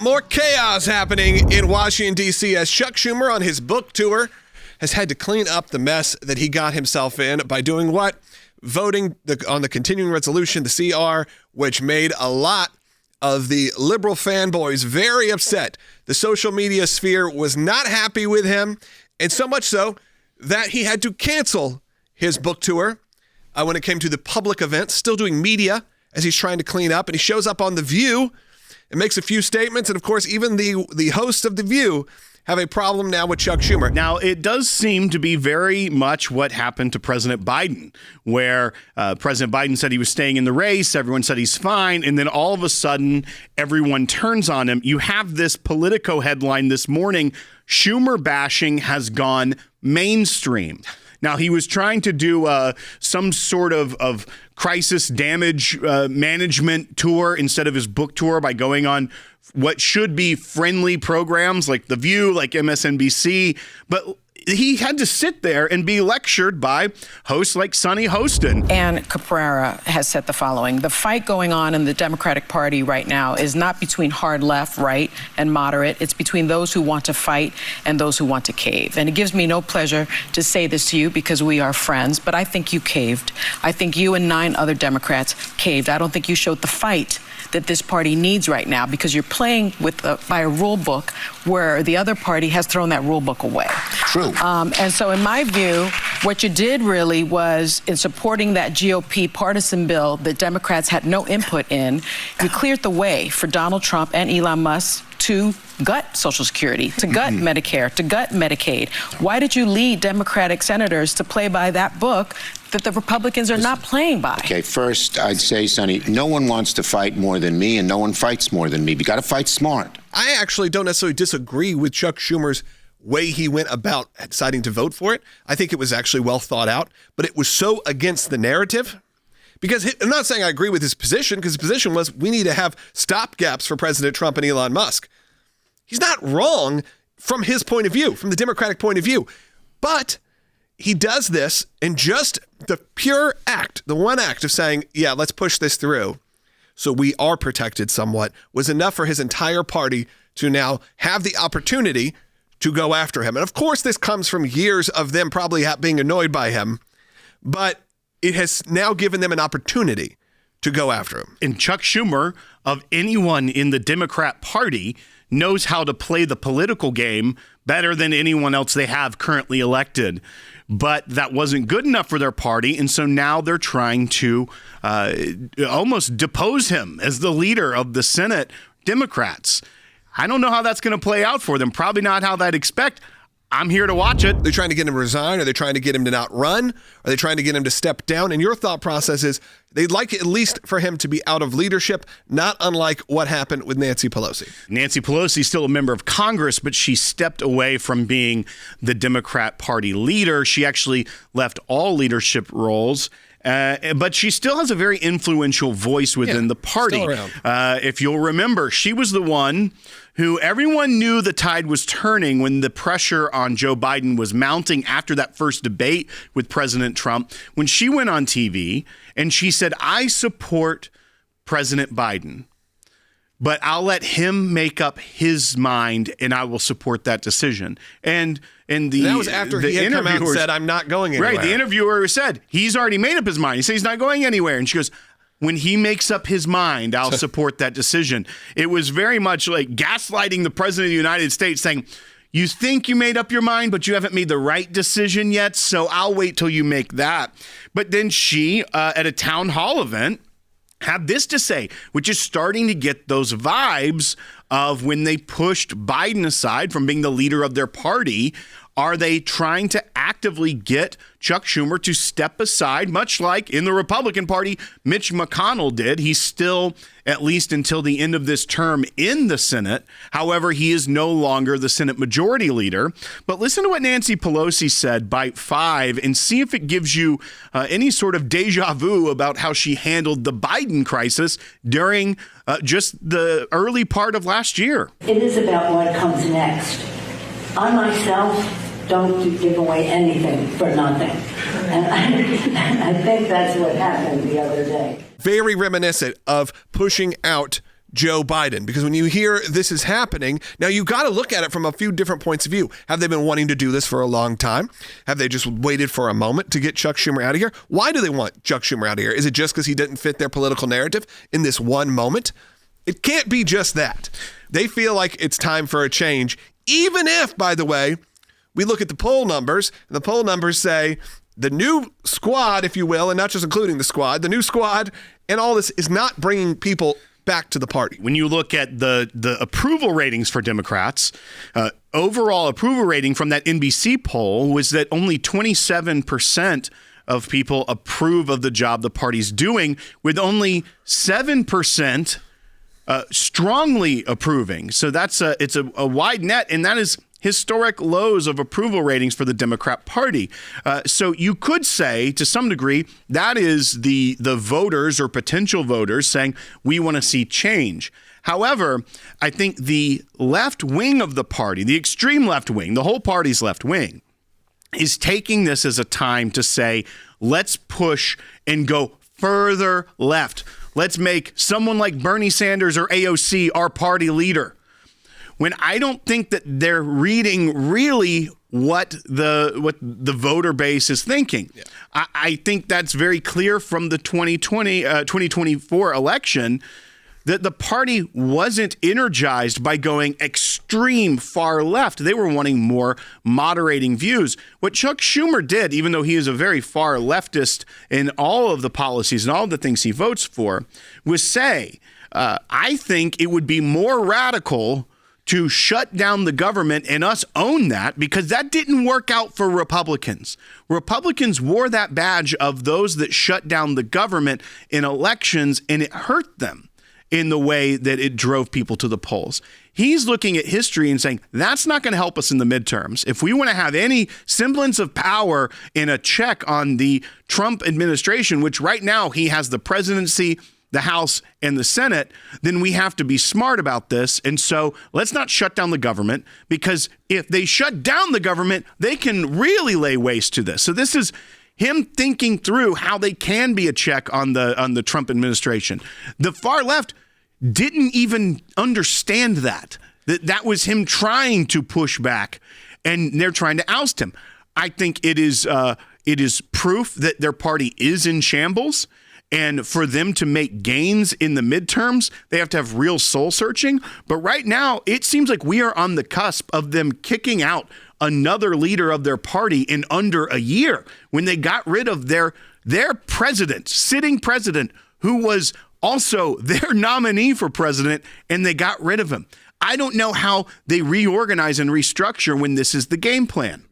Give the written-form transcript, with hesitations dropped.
More chaos happening in Washington, D.C. as Chuck Schumer on his book tour has had to clean up the mess that he got himself in by doing what? Voting on the continuing resolution, the CR, which made a lot of the liberal fanboys very upset. The social media sphere was not happy with him, and so much so that he had to cancel his book tour when it came to the public events, still doing media as he's trying to clean up, and he shows up on The View and makes a few statements, and of course, even the hosts of The View have a problem now with Chuck Schumer. Now, it does seem to be very much what happened to President Biden, where President Biden said he was staying in the race, everyone said he's fine, and then all of a sudden, everyone turns on him. You have this Politico headline this morning, Schumer bashing has gone mainstream. Now, he was trying to do some sort of crisis damage management tour instead of his book tour by going on what should be friendly programs like The View, like MSNBC. But he had to sit there and be lectured by hosts like Sonny Hostin. Ann Caprara has said the following: the fight going on in the Democratic Party right now is not between hard left, right, and moderate. It's between those who want to fight and those who want to cave. And it gives me no pleasure to say this to you because we are friends, but I think you caved. I think you and 9 other Democrats caved. I don't think you showed the fight that this party needs right now because you're playing by a rule book where the other party has thrown that rule book away. True. And so in my view, what you did really was in supporting that GOP partisan bill that Democrats had no input in, you cleared the way for Donald Trump and Elon Musk to gut Social Security, to gut Medicare, to gut Medicaid. Why did you lead Democratic senators to play by that book that the Republicans are not playing by? Okay, first, I'd say, Sonny, no one wants to fight more than me, and no one fights more than me. You got to fight smart. I actually don't necessarily disagree with Chuck Schumer's way he went about deciding to vote for it. I think it was actually well thought out, but it was so against the narrative. Because I'm not saying I agree with his position, because his position was we need to have stopgaps for President Trump and Elon Musk. He's not wrong from his point of view, from the Democratic point of view. But he does this in just the pure act, the one act of saying, yeah, let's push this through so we are protected somewhat, was enough for his entire party to now have the opportunity to go after him. And of course, this comes from years of them probably being annoyed by him, but it has now given them an opportunity to go after him. And Chuck Schumer, of anyone in the Democrat Party, knows how to play the political game better than anyone else they have currently elected. But that wasn't good enough for their party, and so now they're trying to almost depose him as the leader of the Senate Democrats. I don't know how that's going to play out for them. Probably not how they'd expect. I'm here to watch it. They're trying to get him to resign? Are they trying to get him to not run? Are they trying to get him to step down? And your thought process is they'd like at least for him to be out of leadership, not unlike what happened with Nancy Pelosi. Nancy Pelosi is still a member of Congress, but she stepped away from being the Democrat Party leader. She actually left all leadership roles. But she still has a very influential voice within the party. If you'll remember, she was the one who everyone knew the tide was turning when the pressure on Joe Biden was mounting after that first debate with President Trump, when she went on TV and she said, I support President Biden, but I'll let him make up his mind and I will support that decision. And that was after he had come out and said, I'm not going anywhere. Right. The interviewer said, he's already made up his mind. He said he's not going anywhere. And she goes, when he makes up his mind, I'll support that decision. It was very much like gaslighting the president of the United States, saying, you think you made up your mind, but you haven't made the right decision yet, so I'll wait till you make that. But then she, at a town hall event, had this to say, which is starting to get those vibes of when they pushed Biden aside from being the leader of their party. Are they trying to actively get Chuck Schumer to step aside, much like in the Republican Party, Mitch McConnell did? He's still, at least until the end of this term, in the Senate. However, he is no longer the Senate Majority Leader. But listen to what Nancy Pelosi said, Bite 5, and see if it gives you any sort of deja vu about how she handled the Biden crisis during just the early part of last year. It is about what comes next. I myself don't give away anything for nothing. And I think that's what happened the other day. Very reminiscent of pushing out Joe Biden, because when you hear this is happening, now you got to look at it from a few different points of view. Have they been wanting to do this for a long time? Have they just waited for a moment to get Chuck Schumer out of here? Why do they want Chuck Schumer out of here? Is it just because he didn't fit their political narrative in this one moment? It can't be just that. They feel like it's time for a change, even if, by the way, we look at the poll numbers, and the poll numbers say the new squad, if you will, and not just including the squad, the new squad and all this is not bringing people back to the party. When you look at the approval ratings for Democrats, overall approval rating from that NBC poll was that only 27% of people approve of the job the party's doing, with only 7% strongly approving. So it's a wide net, and that is historic lows of approval ratings for the Democrat Party. So you could say, to some degree, that is the voters or potential voters saying, we want to see change. However, I think the left wing of the party, the extreme left wing, the whole party's left wing, is taking this as a time to say, let's push and go further left. Let's make someone like Bernie Sanders or AOC our party leader. When I don't think that they're reading really what the voter base is thinking. Yeah. I think that's very clear from the 2024 election, that the party wasn't energized by going extreme far left. They were wanting more moderating views. What Chuck Schumer did, even though he is a very far leftist in all of the policies and all of the things he votes for, was say, I think it would be more radical to shut down the government and us own that, because that didn't work out for Republicans. Republicans wore that badge of those that shut down the government in elections, and it hurt them in the way that it drove people to the polls. He's looking at history and saying, that's not going to help us in the midterms. If we want to have any semblance of power in a check on the Trump administration, which right now he has the presidency, the House, and the Senate, then we have to be smart about this. And so let's not shut down the government, because if they shut down the government, they can really lay waste to this. So this is him thinking through how they can be a check on the Trump administration. The far left didn't even understand that was him trying to push back, and they're trying to oust him. I think it is proof that their party is in shambles. And for them to make gains in the midterms, they have to have real soul searching. But right now, it seems like we are on the cusp of them kicking out another leader of their party in under a year, when they got rid of their president, sitting president, who was also their nominee for president, and they got rid of him. I don't know how they reorganize and restructure when this is the game plan.